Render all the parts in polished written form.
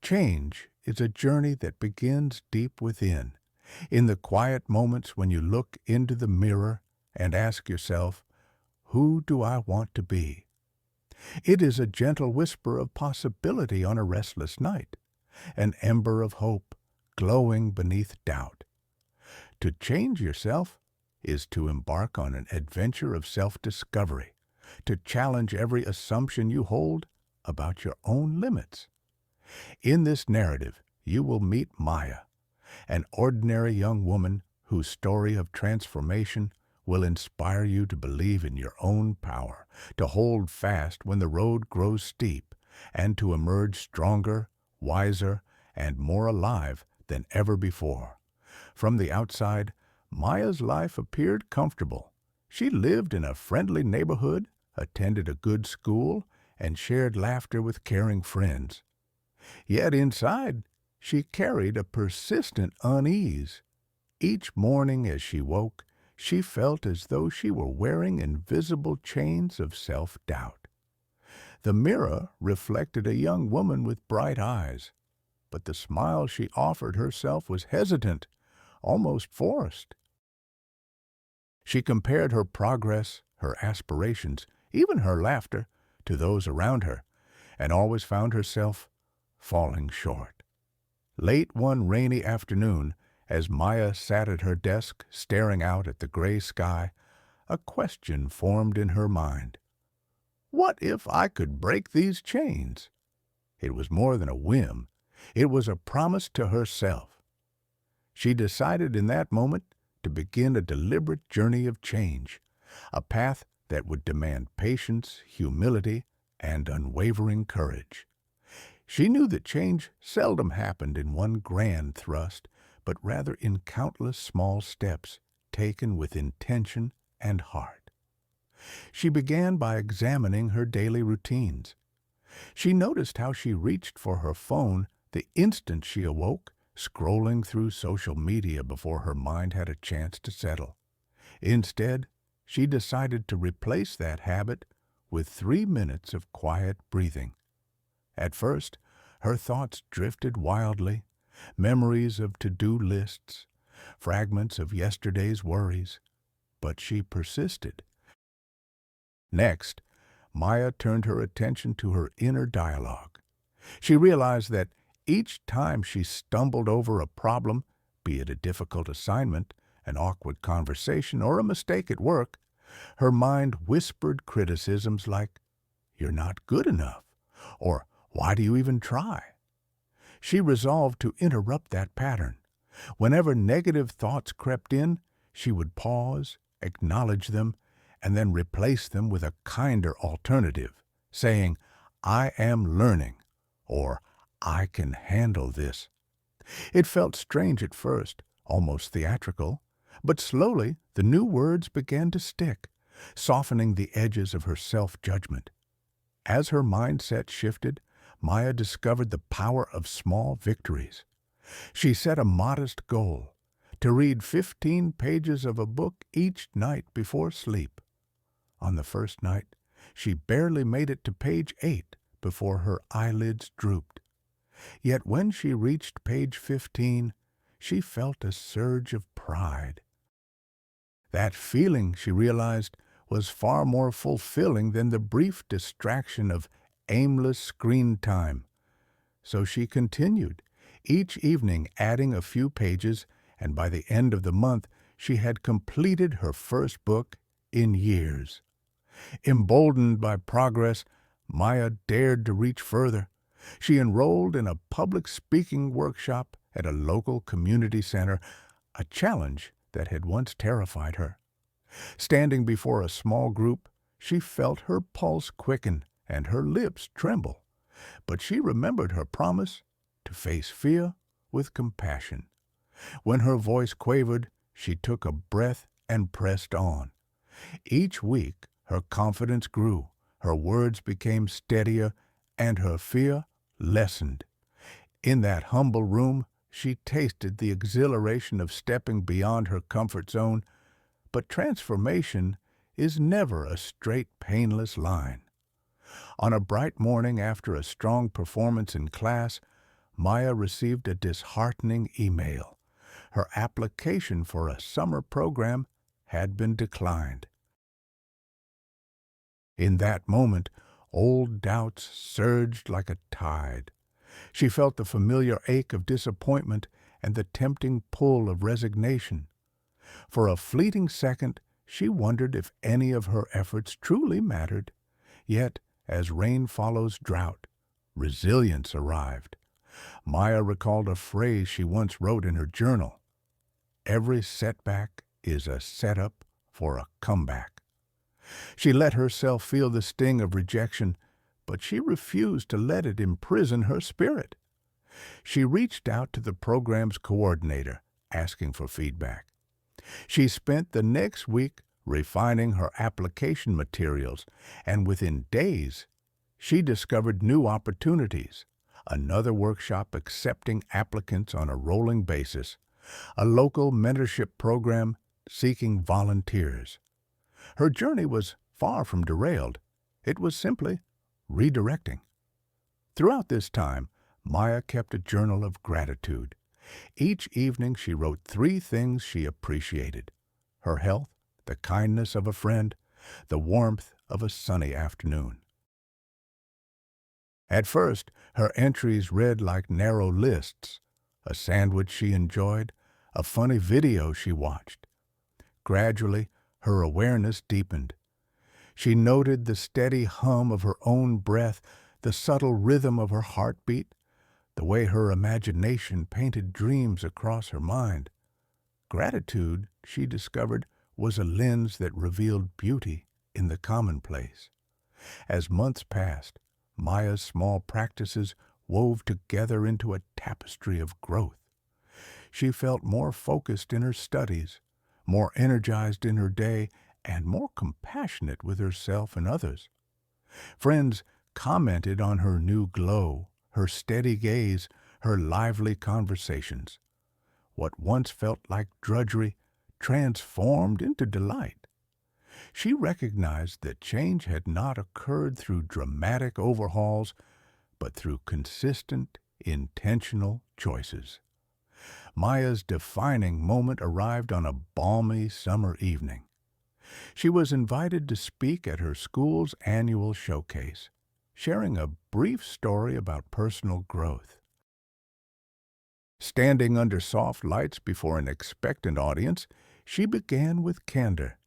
Change is a journey that begins deep within, in the quiet moments when you look into the mirror and ask yourself, who do I want to be? It is a gentle whisper of possibility on a restless night, an ember of hope glowing beneath doubt. To change yourself is to embark on an adventure of self-discovery, to challenge every assumption you hold about your own limits. In this narrative, you will meet Maya, an ordinary young woman whose story of transformation will inspire you to believe in your own power, to hold fast when the road grows steep, and to emerge stronger, wiser, and more alive than ever before. From the outside, Maya's life appeared comfortable. She lived in a friendly neighborhood, attended a good school, and shared laughter with caring friends. Yet inside, she carried a persistent unease. Each morning as she woke, she felt as though she were wearing invisible chains of self-doubt. The mirror reflected a young woman with bright eyes, but the smile she offered herself was hesitant, almost forced. She compared her progress, her aspirations, even her laughter, to those around her, and always found herself falling short. Late one rainy afternoon, as Maya sat at her desk staring out at the gray sky, a question formed in her mind. What if I could break these chains? It was more than a whim. It was a promise to herself. She decided in that moment to begin a deliberate journey of change, a path that would demand patience, humility, and unwavering courage. She knew that change seldom happened in one grand thrust, but rather in countless small steps taken with intention and heart. She began by examining her daily routines. She noticed how she reached for her phone the instant she awoke, scrolling through social media before her mind had a chance to settle. Instead, she decided to replace that habit with 3 minutes of quiet breathing. At first, her thoughts drifted wildly, memories of to-do lists, fragments of yesterday's worries, but she persisted. Next, Maya turned her attention to her inner dialogue. She realized that each time she stumbled over a problem, be it a difficult assignment, an awkward conversation, or a mistake at work, her mind whispered criticisms like, "You're not good enough," or "Why do you even try?" She resolved to interrupt that pattern. Whenever negative thoughts crept in, she would pause, acknowledge them, and then replace them with a kinder alternative, saying, "I am learning," or "I can handle this." It felt strange at first, almost theatrical, but slowly the new words began to stick, softening the edges of her self-judgment. As her mindset shifted, Maya discovered the power of small victories. She set a modest goal, to read 15 pages of a book each night before sleep. On the first night, she barely made it to page 8 before her eyelids drooped. Yet when she reached page 15, she felt a surge of pride. That feeling, she realized, was far more fulfilling than the brief distraction of aimless screen time. So she continued, each evening adding a few pages, and by the end of the month she had completed her first book in years. Emboldened by progress, Maya dared to reach further. She enrolled in a public speaking workshop at a local community center, a challenge that had once terrified her. Standing before a small group, she felt her pulse quicken and her lips tremble. But she remembered her promise to face fear with compassion. When her voice quavered, she took a breath and pressed on. Each week, her confidence grew, her words became steadier, and her fear lessened. In that humble room, she tasted the exhilaration of stepping beyond her comfort zone, but transformation is never a straight, painless line. On a bright morning after a strong performance in class, Maya received a disheartening email. Her application for a summer program had been declined. In that moment, old doubts surged like a tide. She felt the familiar ache of disappointment and the tempting pull of resignation. For a fleeting second, she wondered if any of her efforts truly mattered. Yet, as rain follows drought, resilience arrived. Maya recalled a phrase she once wrote in her journal: "Every setback is a setup for a comeback." She let herself feel the sting of rejection, but she refused to let it imprison her spirit. She reached out to the program's coordinator, asking for feedback. She spent the next week refining her application materials, and within days, she discovered new opportunities: another workshop accepting applicants on a rolling basis, a local mentorship program seeking volunteers. Her journey was far from derailed. It was simply redirecting. Throughout this time, Maya kept a journal of gratitude. Each evening she wrote 3 things she appreciated: her health, the kindness of a friend, the warmth of a sunny afternoon. At first, her entries read like narrow lists: a sandwich she enjoyed, a funny video she watched. Gradually, her awareness deepened. She noted the steady hum of her own breath, the subtle rhythm of her heartbeat, the way her imagination painted dreams across her mind. Gratitude, she discovered, was a lens that revealed beauty in the commonplace. As months passed, Maya's small practices wove together into a tapestry of growth. She felt more focused in her studies, more energized in her day, and more compassionate with herself and others. Friends commented on her new glow, her steady gaze, her lively conversations. What once felt like drudgery transformed into delight. She recognized that change had not occurred through dramatic overhauls, but through consistent, intentional choices. Maya's defining moment arrived on a balmy summer evening. She was invited to speak at her school's annual showcase, sharing a brief story about personal growth. Standing under soft lights before an expectant audience, she began with candor.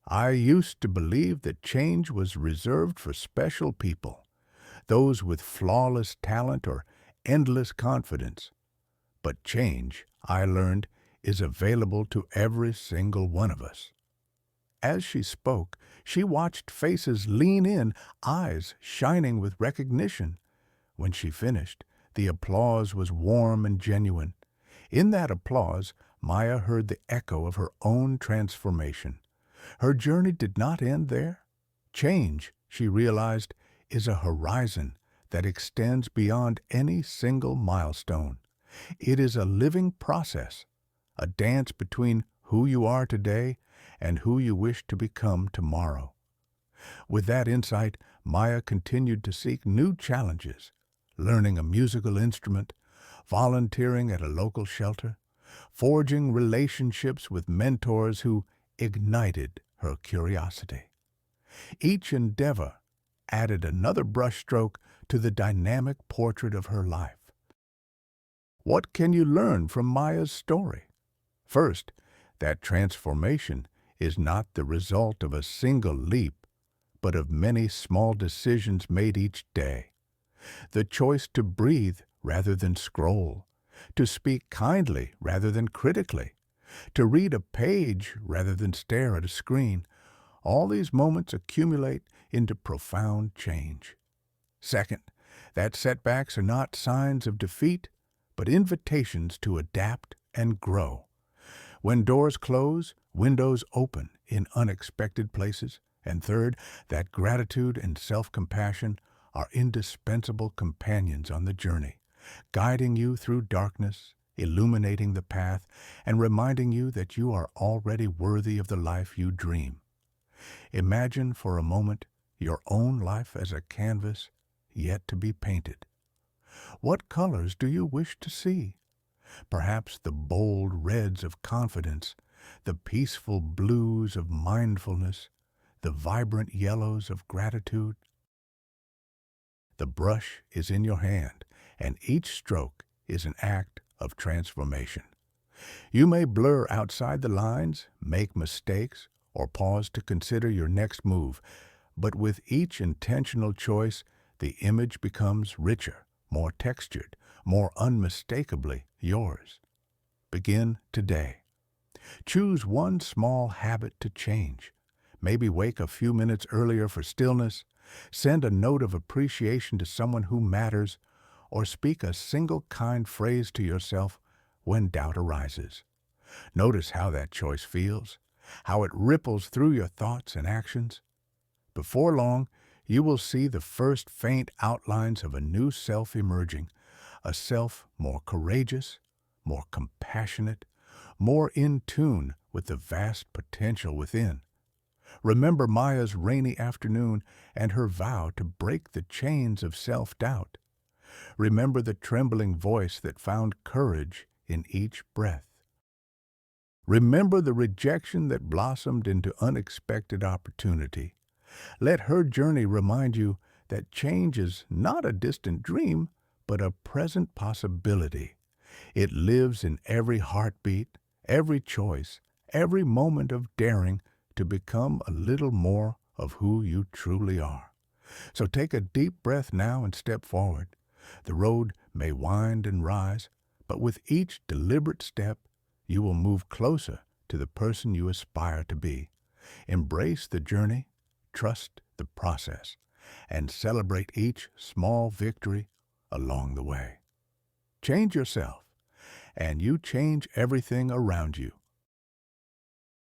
"I used to believe that change was reserved for special people, those with flawless talent or endless confidence. But change, I learned, is available to every single one of us." As she spoke, she watched faces lean in, eyes shining with recognition. When she finished, the applause was warm and genuine. In that applause, Maya heard the echo of her own transformation. Her journey did not end there. Change, she realized, is a horizon that extends beyond any single milestone. It is a living process, a dance between who you are today and who you wish to become tomorrow. With that insight, Maya continued to seek new challenges: learning a musical instrument, volunteering at a local shelter, forging relationships with mentors who ignited her curiosity. Each endeavor added another brushstroke to the dynamic portrait of her life. What can you learn from Maya's story? First, that transformation is not the result of a single leap, but of many small decisions made each day. The choice to breathe rather than scroll, to speak kindly rather than critically, to read a page rather than stare at a screen, all these moments accumulate into profound change. Second, that setbacks are not signs of defeat, but invitations to adapt and grow. When doors close, windows open in unexpected places. And third, that gratitude and self-compassion are indispensable companions on the journey, guiding you through darkness, illuminating the path, and reminding you that you are already worthy of the life you dream. Imagine for a moment your own life as a canvas yet to be painted. What colors do you wish to see? Perhaps the bold reds of confidence, the peaceful blues of mindfulness, the vibrant yellows of gratitude. The brush is in your hand, and each stroke is an act of transformation. You may blur outside the lines, make mistakes, or pause to consider your next move, but with each intentional choice, the image becomes richer, more textured, more unmistakably yours. Begin today. Choose one small habit to change. Maybe wake a few minutes earlier for stillness, send a note of appreciation to someone who matters, or speak a single kind phrase to yourself when doubt arises. Notice how that choice feels, how it ripples through your thoughts and actions. Before long, you will see the first faint outlines of a new self emerging, a self more courageous, more compassionate, more in tune with the vast potential within. Remember Maya's rainy afternoon and her vow to break the chains of self-doubt. Remember the trembling voice that found courage in each breath. Remember the rejection that blossomed into unexpected opportunity. Let her journey remind you that change is not a distant dream, but a present possibility. It lives in every heartbeat, every choice, every moment of daring to become a little more of who you truly are. So take a deep breath now and step forward. The road may wind and rise, but with each deliberate step, you will move closer to the person you aspire to be. Embrace the journey, trust the process, and celebrate each small victory along the way. Change yourself, and you change everything around you.